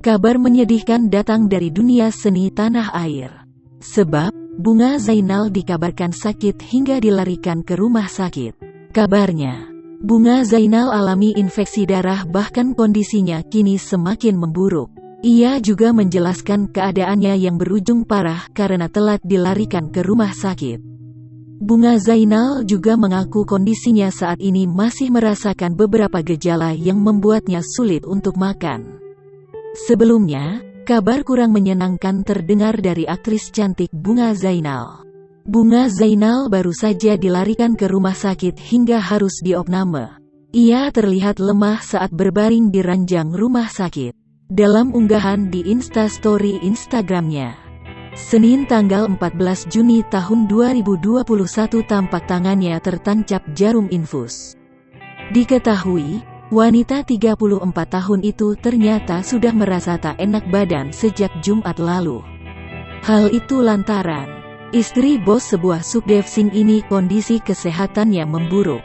Kabar menyedihkan datang dari dunia seni tanah air. Sebab, Bunga Zainal dikabarkan sakit hingga dilarikan ke rumah sakit. Kabarnya, Bunga Zainal alami infeksi darah bahkan kondisinya kini semakin memburuk. Ia juga menjelaskan keadaannya yang berujung parah karena telat dilarikan ke rumah sakit. Bunga Zainal juga mengaku kondisinya saat ini masih merasakan beberapa gejala yang membuatnya sulit untuk makan. Sebelumnya, kabar kurang menyenangkan terdengar dari aktris cantik Bunga Zainal. Bunga Zainal baru saja dilarikan ke rumah sakit hingga harus diopname. Ia terlihat lemah saat berbaring di ranjang rumah sakit. Dalam unggahan di Instastory Instagramnya, Senin tanggal 14 Juni tahun 2021 tampak tangannya tertancap jarum infus. Diketahui, wanita 34 tahun itu ternyata sudah merasa tak enak badan sejak Jumat lalu. Hal itu lantaran istri bos sebuah subdivisi ini kondisi kesehatannya memburuk.